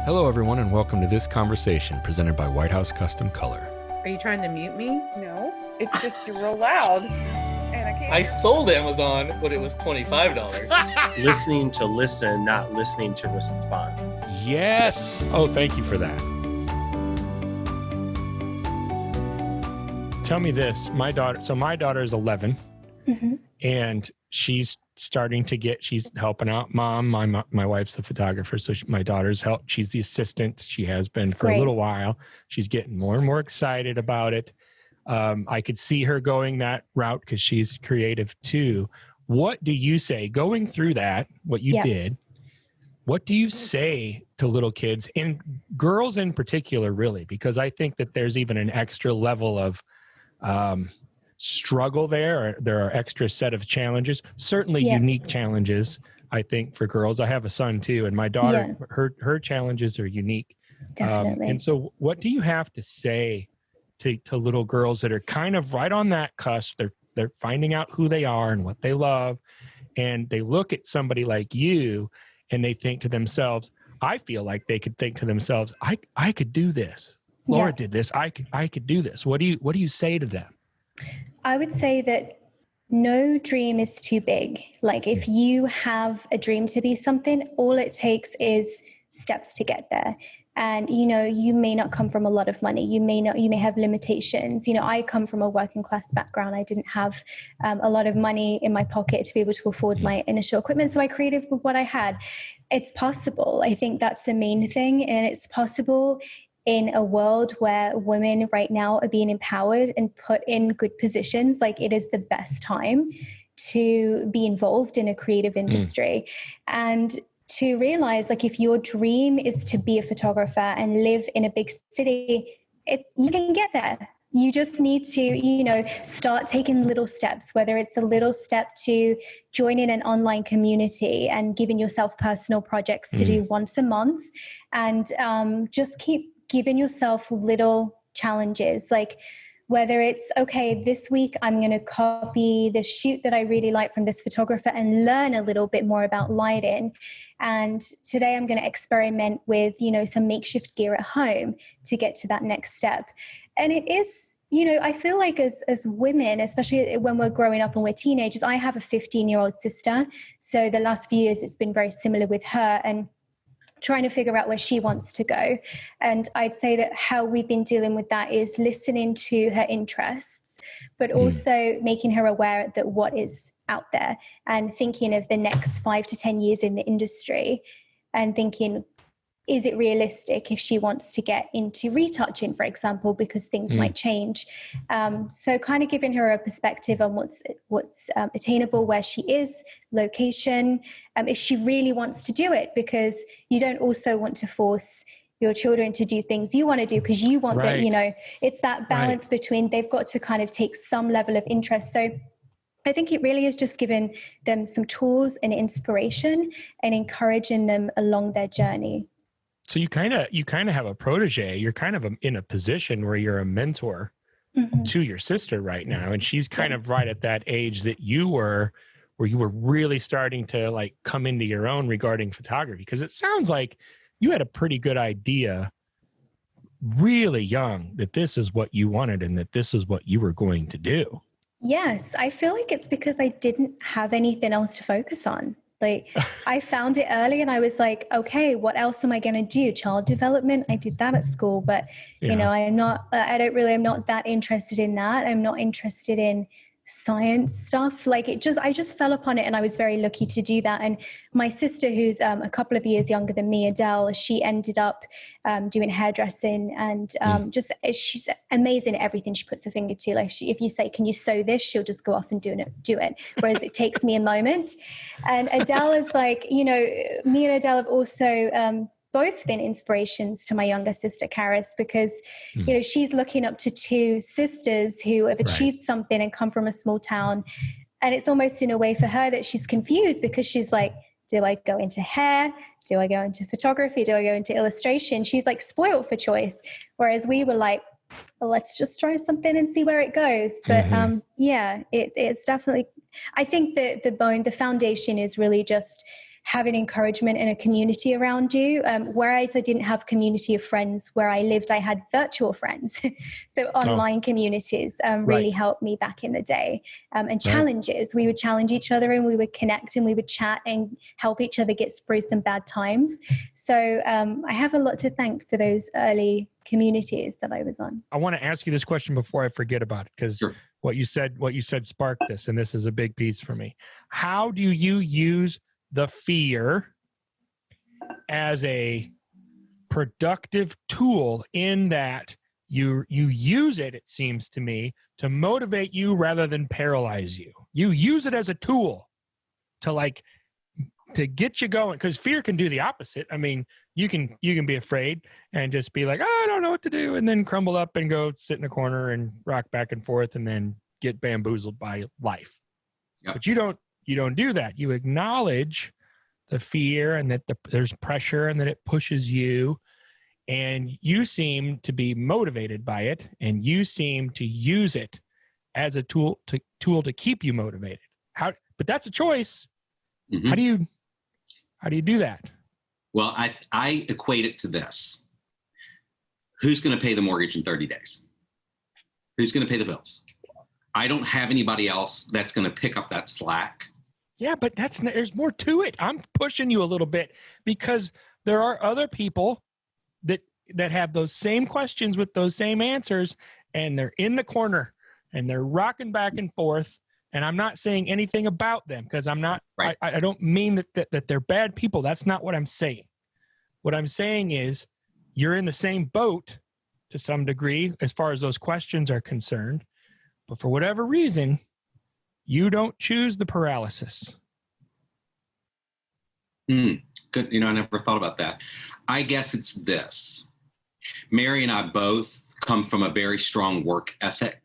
Hello, everyone, and welcome to this conversation presented by White House Custom Color. Are you trying to mute me? No, it's just real loud, and I can't. I sold Amazon, but it was $25. Listening to listen, not listening to respond. Yes. Oh, thank you for that. Tell me this, my daughter is 11, and she's helping out mom. My wife's the photographer, so my daughter's she's the assistant. She has been for a little while. She's getting more and more excited about it. I could see her going that route because she's creative too. What do you say going through that, what you did, what do you say to little kids and girls in particular, really? Because I think that there's even an extra level of struggle there. There are extra set of challenges, certainly unique challenges, I think, for girls. I have a son too, and my daughter, her challenges are unique. Definitely. And so what do you have to say to little girls that are kind of right on that cusp? They're finding out who they are and what they love, and they look at somebody like you and they think to themselves, I feel like they could think to themselves, I could do this. Laura did this. I could do this. What do you say to them? I would say that no dream is too big. Like if you have a dream to be something, all it takes is steps to get there. And, you may not come from a lot of money. You may have limitations. I come from a working class background. I didn't have a lot of money in my pocket to be able to afford my initial equipment. So I created with what I had. It's possible. I think that's the main thing. And it's possible in a world where women right now are being empowered and put in good positions. Like it is the best time to be involved in a creative industry. And to realize, like, if your dream is to be a photographer and live in a big city, you can get there. You just need to, start taking little steps, whether it's a little step to join in an online community and giving yourself personal projects to do once a month, and just keep giving yourself little challenges, like whether it's, okay, this week I'm going to copy the shoot that I really like from this photographer and learn a little bit more about lighting. And today I'm going to experiment with, some makeshift gear at home to get to that next step. And it is, I feel like as women, especially when we're growing up and we're teenagers, I have a 15-year-old sister. So the last few years it's been very similar with her, and trying to figure out where she wants to go. And I'd say that how we've been dealing with that is listening to her interests, but also making her aware that what is out there, and thinking of the next 5 to 10 years in the industry, and thinking, is it realistic if she wants to get into retouching, for example, because things might change. So kind of giving her a perspective on what's attainable, where she is, location, if she really wants to do it, because you don't also want to force your children to do things you want to do because you want that, it's that balance between they've got to kind of take some level of interest. So I think it really is just giving them some tools and inspiration and encouraging them along their journey. So you kind of have a protege. You're kind of in a position where you're a mentor to your sister right now. And she's kind of right at that age that you were, where you were really starting to like come into your own regarding photography. Because it sounds like you had a pretty good idea really young that this is what you wanted and that this is what you were going to do. Yes. I feel like it's because I didn't have anything else to focus on. Like I found it early and I was like, okay, what else am I going to do? Child development. I did that at school, but I'm not that interested in that. I'm not interested in science stuff. Like I just fell upon it, and I was very lucky to do that. And my sister, who's a couple of years younger than me, Adele, she ended up doing hairdressing, and she's amazing at everything she puts her finger to. Like if you say, can you sew this? She'll just go off and do it. Whereas it takes me a moment. And Adele is like, me and Adele have also both been inspirations to my younger sister, Karis, because, she's looking up to two sisters who have achieved something and come from a small town. And it's almost in a way for her that she's confused, because she's like, do I go into hair? Do I go into photography? Do I go into illustration? She's like spoiled for choice. Whereas we were like, well, let's just try something and see where it goes. But it's definitely, I think that the foundation is really just having encouragement and a community around you. Whereas I didn't have community of friends where I lived, I had virtual friends. So online communities really helped me back in the day. And challenges, we would challenge each other and we would connect and we would chat and help each other get through some bad times. So I have a lot to thank for those early communities that I was on. I want to ask you this question before I forget about it, because what you said sparked this, and this is a big piece for me. How do you use the fear as a productive tool in that you use it, it seems to me, to motivate you rather than paralyze you? You use it as a tool to get you going, because fear can do the opposite. I mean, you can be afraid and just be like, oh, I don't know what to do, and then crumble up and go sit in a corner and rock back and forth and then get bamboozled by life. Yep. But you don't do that. You acknowledge the fear and that there's pressure and that it pushes you, and you seem to be motivated by it, and you seem to use it as a tool to keep you motivated. But that's a choice. Mm-hmm. How do you do that? Well, I equate it to this. Who's going to pay the mortgage in 30 days? Who's going to pay the bills? I don't have anybody else that's going to pick up that slack. Yeah, but there's more to it. I'm pushing you a little bit because there are other people that have those same questions with those same answers, and they're in the corner and they're rocking back and forth. And I'm not saying anything about them because I'm not, right. I don't mean that they're bad people. That's not what I'm saying. What I'm saying is you're in the same boat to some degree as far as those questions are concerned. But for whatever reason, you don't choose the paralysis. Good. I never thought about that. I guess it's this. Mary and I both come from a very strong work ethic.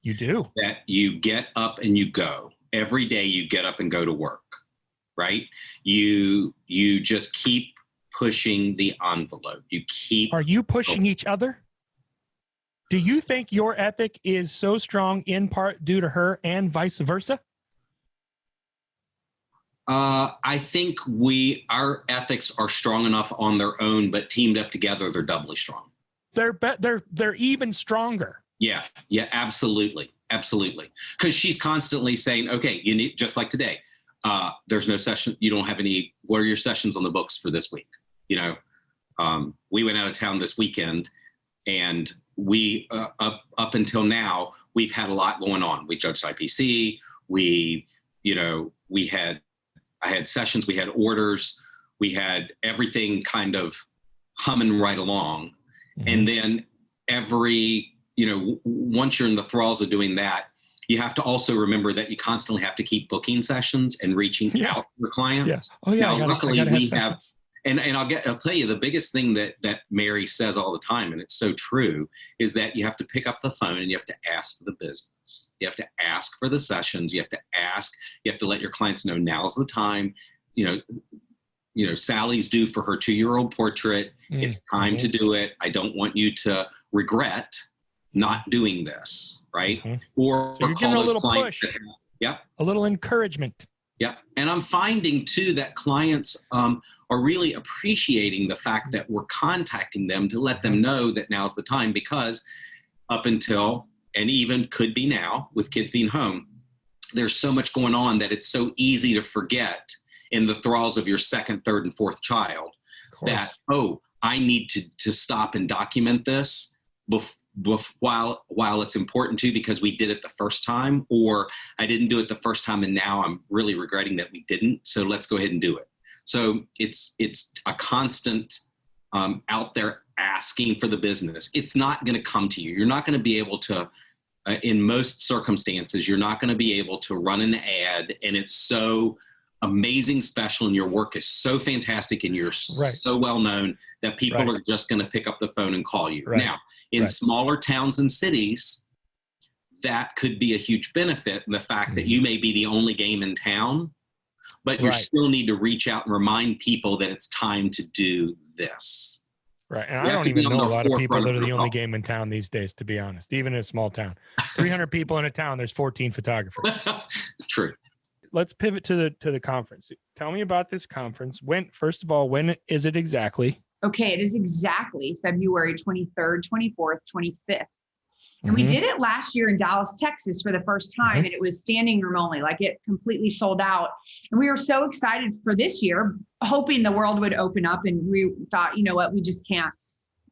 You do. That you get up and you go. Every day you get up and go to work, right? You just keep pushing the envelope. Are you pushing each other? Do you think your ethic is so strong in part due to her and vice versa? I think our ethics are strong enough on their own, but teamed up together, they're doubly strong. They're even stronger. Yeah, absolutely. Because she's constantly saying, okay, you need, just like today, there's no session. You don't have any, what are your sessions on the books for this week? We went out of town this weekend, and we, up until now, we've had a lot going on. We judged IPC. I had sessions, we had orders, we had everything kind of humming right along. Mm-hmm. And then once you're in the thralls of doing that, you have to also remember that you constantly have to keep booking sessions and reaching out to your clients. Yeah. Oh yeah. Now, luckily we have, and I'll tell you the biggest thing that Mary says all the time, and it's so true, is that you have to pick up the phone and you have to ask for the business. You have to ask for the sessions. You have to let your clients know now's the time. Sally's due for her 2-year-old portrait. It's time to do it. I don't want you to regret not doing this, right? Or so you're call giving those a little clients. push. Yep. A little encouragement. Yep. And I'm finding too that clients are really appreciating the fact that we're contacting them to let them know that now's the time, because up until, and even could be now with kids being home, there's so much going on that it's so easy to forget in the thralls of your second, third, and fourth child that, I need to stop and document this while it's important to, because we did it the first time, or I didn't do it the first time and now I'm really regretting that we didn't. So let's go ahead and do it. So it's a constant out there asking for the business. It's not going to come to you. You're not going to be able to, in most circumstances, you're not going to be able to run an ad and it's so amazing, special, and your work is so fantastic and you're so well known that people are just going to pick up the phone and call you. Now, in smaller towns and cities, that could be a huge benefit in the fact that you may be the only game in town, but you still need to reach out and remind people that it's time to do this. Right. And I don't even know a lot of people that are the only game in town these days, to be honest, even in a small town. 300 people in a town, there's 14 photographers. True. let's pivot to the conference. Tell me about this conference. First of all, when is it exactly? Okay, it is exactly February 23rd, 24th, 25th. And we did it last year in Dallas, Texas for the first time, and it was standing room only, like it completely sold out. And we were so excited for this year, hoping the world would open up, and we thought, you know what, we just can't,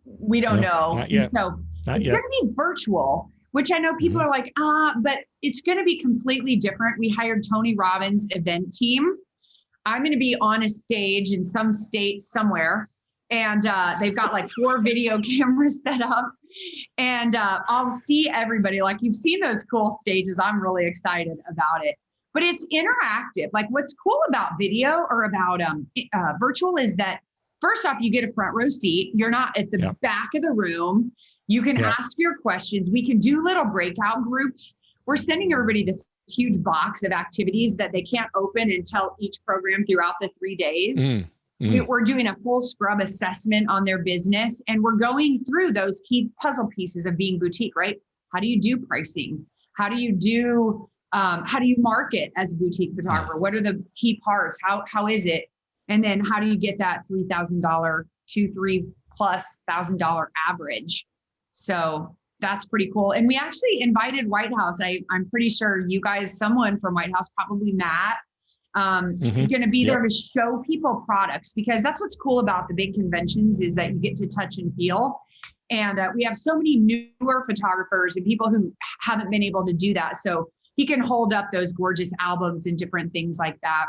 we don't know. Not yet. So it's going to be virtual, which I know people are like, but it's going to be completely different. We hired Tony Robbins' event team. I'm going to be on a stage in some state somewhere. And they've got like 4 video cameras set up, and I'll see everybody. Like, you've seen those cool stages. I'm really excited about it, but it's interactive. Like, what's cool about video or about virtual is that first off, you get a front row seat. You're not at the back of the room. You can ask your questions. We can do little breakout groups. We're sending everybody this huge box of activities that they can't open until each program throughout the 3 days. We're doing a full scrub assessment on their business, and we're going through those key puzzle pieces of being boutique, right? How do you do pricing? How do you market as a boutique photographer? What are the key parts? How is it? And then how do you get that $3,000 to $3,000+ average? So that's pretty cool. And we actually invited White House. I'm pretty sure you guys, someone from White House, probably Matt, is going to be there to show people products, because that's what's cool about the big conventions is that you get to touch and feel. And we have so many newer photographers and people who haven't been able to do that. So he can hold up those gorgeous albums and different things like that.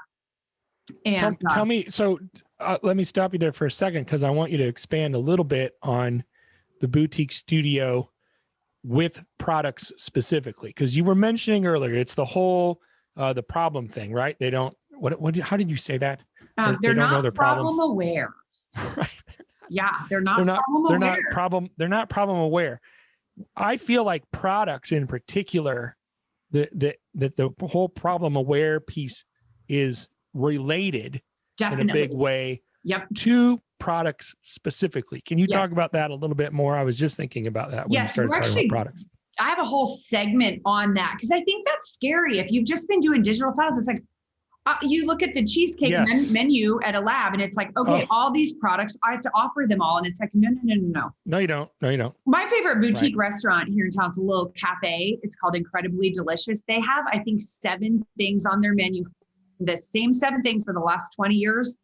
And tell me, so let me stop you there for a second, because I want you to expand a little bit on the boutique studio with products specifically, because you were mentioning earlier, it's the whole the problem thing, right? They don't, how did you say that? They're not problem aware. Right. Yeah. They're not problem aware. I feel like products in particular, that the whole problem aware piece is related in a big way to products specifically. Can you talk about that a little bit more? I was just thinking about that when you started talking about products. I have a whole segment on that, because I think that's scary. If you've just been doing digital files, it's like you look at the cheesecake menu at a lab, and it's like, okay, all these products, I have to offer them all. And it's like, no. No, you don't. No, you don't. My favorite boutique restaurant here in town is a little cafe. It's called Incredibly Delicious. They have, I think, 7 things on their menu, the same 7 things for the last 20 years.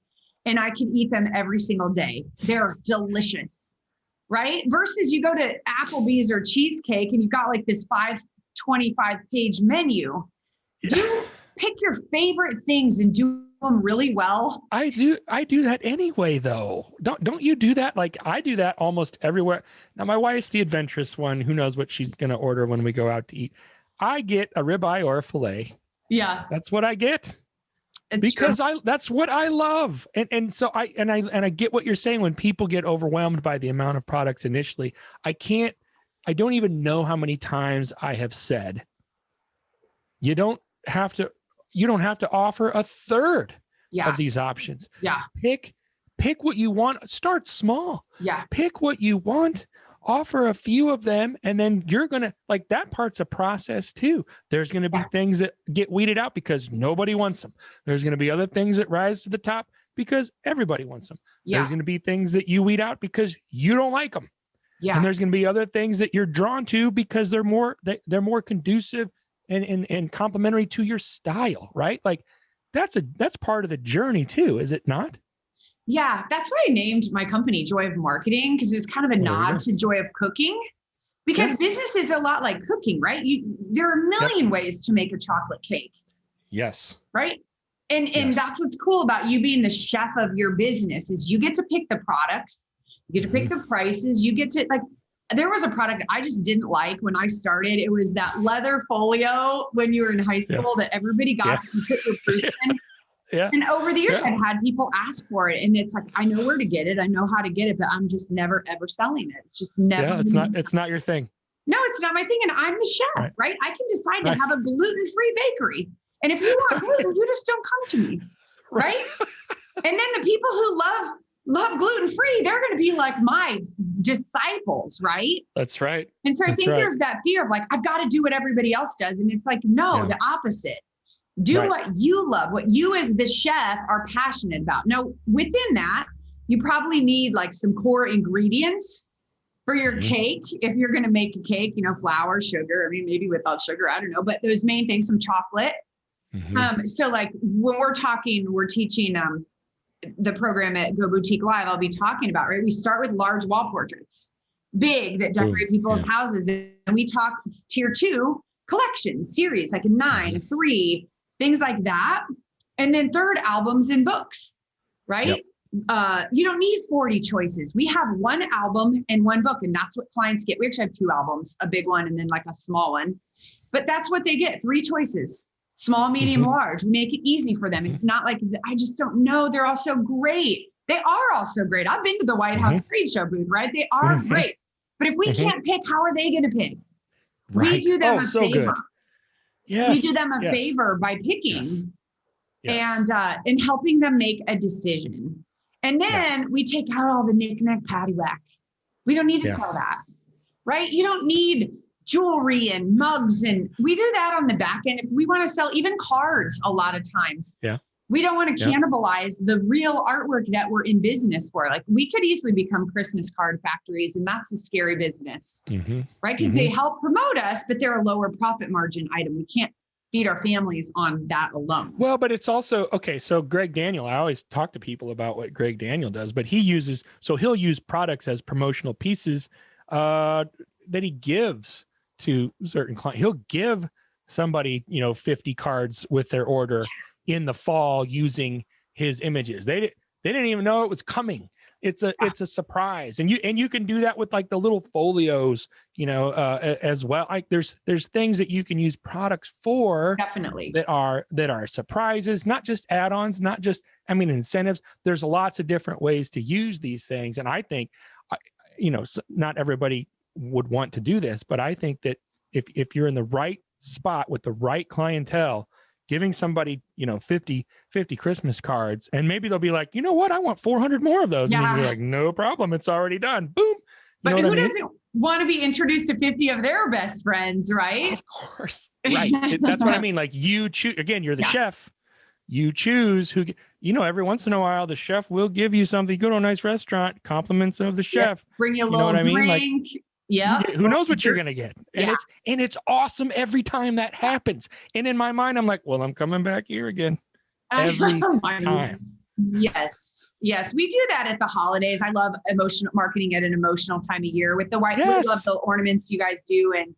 And I can eat them every single day. They're delicious. Right? Versus you go to Applebee's or Cheesecake and you've got like this 525-page menu. Do pick your favorite things and do them really well. I do that anyway, though. Don't you do that? Like, I do that almost everywhere. Now, my wife's the adventurous one. Who knows what she's going to order when we go out to eat. I get a ribeye or a filet. Yeah. That's what I get. It's because true. that's what I love. And so I get what you're saying when people get overwhelmed by the amount of products initially. I don't even know how many times I have said, you don't have to offer a third of these options. Yeah. Pick what you want. Start small. Yeah. Pick what you want. Offer a few of them, and then you're going to, like, that part's a process too. There's going to be things that get weeded out because nobody wants them. There's going to be other things that rise to the top because everybody wants them. There's going to be things that you weed out because you don't like them. Yeah. And there's going to be other things that you're drawn to because they're more conducive and complementary to your style, right? Like, that's part of the journey too, is it not? Yeah, that's why I named my company Joy of Marketing, because it was kind of a nod to Joy of Cooking, because business is a lot like cooking, right? There are a million ways to make a chocolate cake. Yes. Right? And that's what's cool about you being the chef of your business is you get to pick the products, you get to pick the prices, you get to, like, there was a product I just didn't like when I started. It was that leather folio when you were in high school that everybody got to put your proofs in. Yeah. And over the years, I've had people ask for it, and it's like, I know where to get it. I know how to get it, but I'm just never, ever selling it. It's just never. Yeah, it's not your thing. No, it's not my thing. And I'm the chef, right? I can decide to have a gluten-free bakery. And if you want gluten, you just don't come to me. Right. And then the people who love gluten-free, they're going to be like my disciples. Right. That's right. And so I think there's that fear of like, I've got to do what everybody else does. And it's like, no, the opposite. Do what you love, what you as the chef are passionate about. Now, within that, you probably need like some core ingredients for your cake. If you're going to make a cake, flour, sugar, maybe without sugar, I don't know, but those main things, some chocolate. So like when we're teaching the program at Go Boutique Live, I'll be talking about, right? We start with large wall portraits, big, that decorate people's houses. And we talk tier 2 collections, series, like a 9, a 3, things like that. And then third, albums and books, right? You don't need 40 choices. We have one album and one book, and that's what clients get. We actually have 2 albums, a big one and then like a small one, but that's what they get, 3 choices, small, medium, large. We make it easy for them. It's not like, I just don't know. They're all so great. They are all so great. I've been to the White House trade show booth, right? They are great. But if we can't pick, how are they going to pick? We do them a favor. Good. Yes. We do them a favor by picking and helping them make a decision. And then we take out all the knick-knack paddywhack. We don't need to sell that, right? You don't need jewelry and mugs, and we do that on the back end. If we want to sell even cards, a lot of times, we don't want to cannibalize the real artwork that we're in business for. Like we could easily become Christmas card factories, and that's a scary business, right? Because they help promote us, but they're a lower profit margin item. We can't feed our families on that alone. Well, but it's also, okay, so Greg Daniel, I always talk to people about what Greg Daniel does, but he'll use products as promotional pieces that he gives to certain clients. He'll give somebody, 50 cards with their order in the fall using his images. They didn't even know it was coming. It's a surprise. And you can do that with like the little folios, as well. Like there's things that you can use products for definitely that are surprises, not just add-ons, not just, incentives. There's lots of different ways to use these things. And I think, not everybody would want to do this, but I think that if you're in the right spot with the right clientele, giving somebody, 50 Christmas cards, and maybe they'll be like, you know what, I want 400 more of those. And you're like, no problem. It's already done. Boom. But who doesn't want to be introduced to 50 of their best friends, right? Of course. Right. That's what I mean. Like you choose, again, you're the chef. You choose who, every once in a while, the chef will give you something. You go to a nice restaurant, compliments of the chef. Bring you a little drink. Like, who knows what you're going to get? And it's awesome every time that happens. And in my mind, I'm like, well, I'm coming back here again every time. Yes. We do that at the holidays. I love emotional marketing at an emotional time of year with the white. We love the ornaments you guys do. And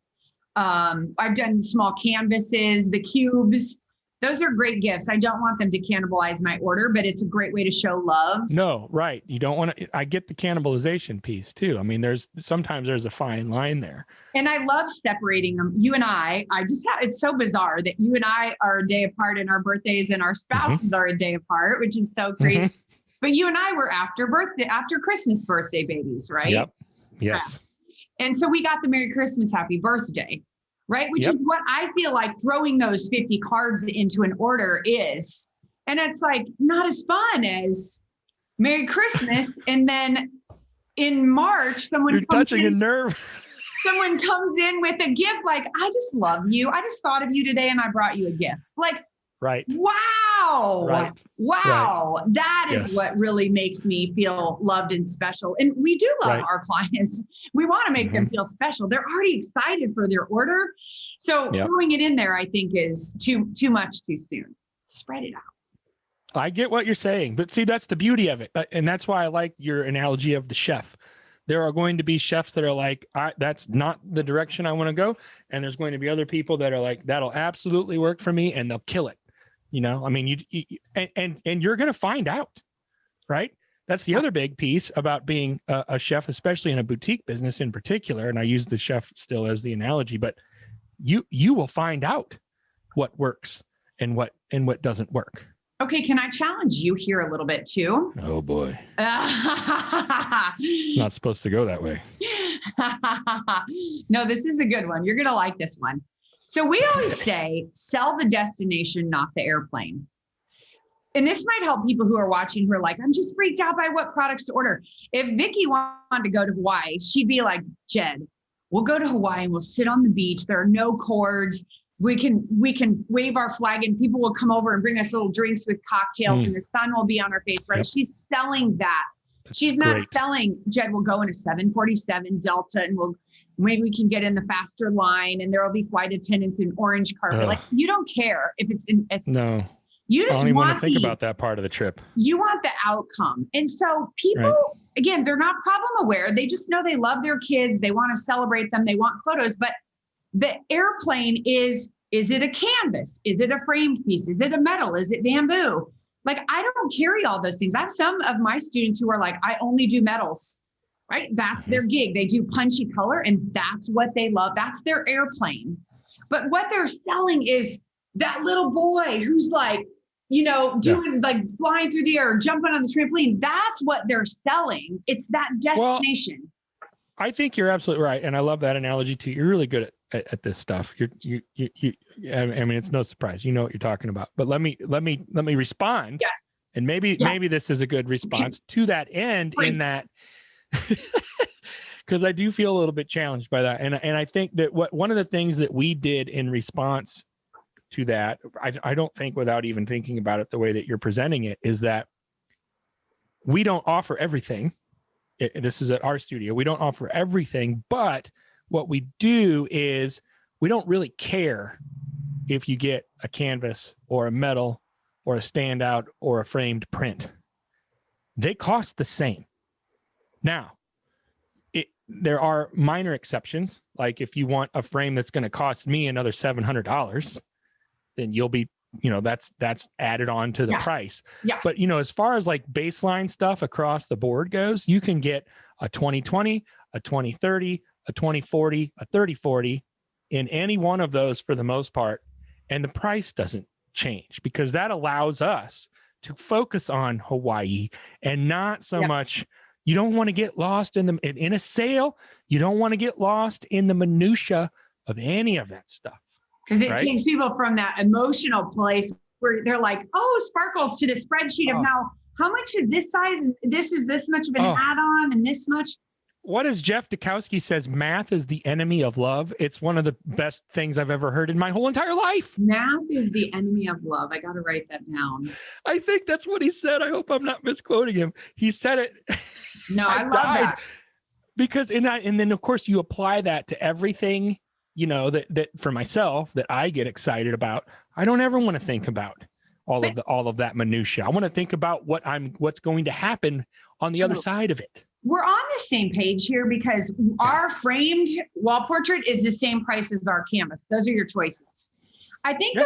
I've done small canvases, the cubes. Those are great gifts. I don't want them to cannibalize my order, but it's a great way to show love. No, right. You don't want to, I get the cannibalization piece too. Sometimes there's a fine line there. And I love separating them. You and it's so bizarre that you and I are a day apart and our birthdays and our spouses are a day apart, which is so crazy. But you and I were after Christmas birthday babies, right? Yep. Yes. Yeah. And so we got the Merry Christmas, Happy Birthday. Right? Which is what I feel like throwing those 50 cards into an order is. And it's like not as fun as Merry Christmas. And then in March, someone comes in with a gift like, I just love you. I just thought of you today and I brought you a gift. Like, right. Wow. Right. Wow. Right. That is what really makes me feel loved and special. And we do love our clients. We want to make them feel special. They're already excited for their order. So throwing it in there, I think is too much too soon. Spread it out. I get what you're saying, but see, that's the beauty of it. And that's why I like your analogy of the chef. There are going to be chefs that are like, that's not the direction I want to go. And there's going to be other people that are like, that'll absolutely work for me. And they'll kill it. And you're going to find out, right? That's the other big piece about being a chef, especially in a boutique business in particular. And I use the chef still as the analogy, but you will find out what works and what doesn't work. Okay. Can I challenge you here a little bit too? Oh boy. It's not supposed to go that way. No, this is a good one. You're going to like this one. So we always say, sell the destination, not the airplane. And this might help people who are watching who are like, I'm just freaked out by what products to order. If Vicky wanted to go to Hawaii, she'd be like, Jed, we'll go to Hawaii and we'll sit on the beach. There are no cords. we can wave our flag and people will come over and bring us little drinks with cocktails and the sun will be on our face, right? Yep. She's selling that. That's She's not great. selling, Jed will go in a 747 Delta and maybe we can get in the faster line and there will be flight attendants in orange carpet. Ugh. Like, you don't care if it's in No. you I just don't even want want to think about that part of the trip. you want the outcome. And so people, Right. again, they're not problem aware. They just know they love their kids. They want to celebrate them. They want photos, but the airplane is it a canvas? Is it a framed piece? Is it a metal? Is it bamboo? Like, I don't carry all those things. I have some of my students who are like, I only do metals, right? That's their gig. They do punchy color and that's what they love. That's their airplane. But what they're selling is that little boy who's like, doing like flying through the air, jumping on the trampoline. That's what they're selling. It's that destination. Well, I think you're absolutely right. And I love that analogy too. You're really good at this stuff. I mean, it's no surprise. You know what you're talking about. But let me respond. Yes. And maybe this is a good response to that end in that, because I do feel a little bit challenged by that. And I think that one of the things that we did in response to that, I don't think, without even thinking about it the way that you're presenting it, is that we don't offer everything. This is at our studio. We don't offer everything, but what we do is we don't really care if you get a canvas or a metal or a standout or a framed print. They cost the same. Now, there are minor exceptions. Like if you want a frame that's going to cost me another $700, then you'll be, that's added on to the price. Yeah. But, as far as like baseline stuff across the board goes, you can get a 2020, a 2030, a 2040, a 3040 in any one of those for the most part. And the price doesn't change because that allows us to focus on Hawaii and not so much. You don't want to get lost in a sale. You don't want to get lost in the minutia of any of that stuff. Because it takes people from that emotional place where they're like, oh, sparkles, to the spreadsheet of now, how much is this size? This is this much of an add-on and this much. What is Jeff Dukowski says, math is the enemy of love. It's one of the best things I've ever heard in my whole entire life. Math is the enemy of love. I got to write that down. I think that's what he said. I hope I'm not misquoting him. He said it. No, I love that. Because, and then of course you apply that to everything, that for myself that I get excited about. I don't ever want to think about all of that minutia. I want to think about what's going to happen on the other side of it. We're on the same page here because our framed wall portrait is the same price as our canvas. Those are your choices. I think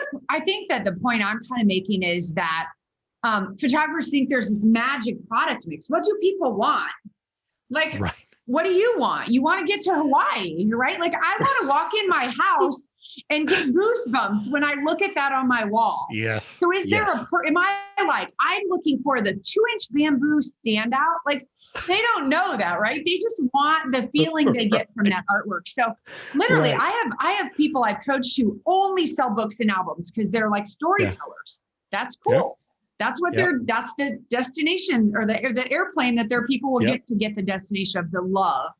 that the point I'm kind of making is that photographers think there's this magic product mix. What do people want? Like, what do you want? You want to get to Hawaii, right? Like, I want to walk in my house and get goosebumps when I look at that on my wall. Yes. So is there am I like, I'm looking for the 2-inch bamboo standout? Like, they don't know that, right? They just want the feeling they get from that artwork. So literally I have people I've coached who only sell books and albums because they're like storytellers. That's cool. Yeah. That's what that's the destination or the airplane that their people will get to get the destination of the love.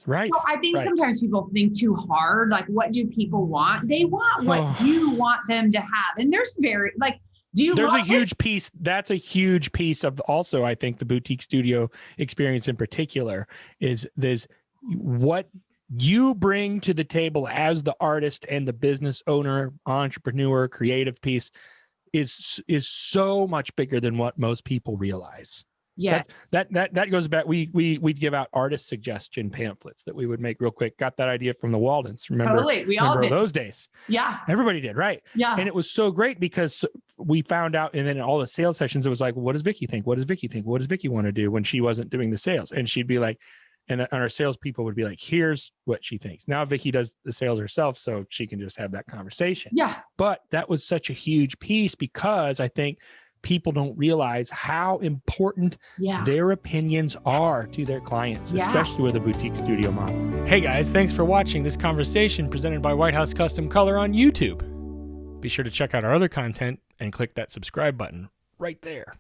Right. So I think sometimes people think too hard. Like, what do people want? They want what you want them to have. And there's there's a huge piece. That's a huge piece of also, I think, the boutique studio experience in particular is there's what you bring to the table as the artist and the business owner, entrepreneur, creative piece is so much bigger than what most people realize. Yes. That goes back. We'd give out artist suggestion pamphlets that we would make real quick. Got that idea from the Waldens. Remember? Totally. We all did. Those days. Yeah. Everybody did. Right. Yeah. And it was so great because we found out, and then in all the sales sessions, it was like, what does Vicky think? What does Vicky think? What does Vicky want to do when she wasn't doing the sales? And she'd be like, and our salespeople would be like, here's what she thinks. Now Vicky does the sales herself, so she can just have that conversation. Yeah. But that was such a huge piece because I think people don't realize how important their opinions are to their clients, especially with a boutique studio model. Hey guys, thanks for watching this conversation presented by White House Custom Color on YouTube. Be sure to check out our other content and click that subscribe button right there.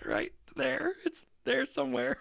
Right there. It's there somewhere.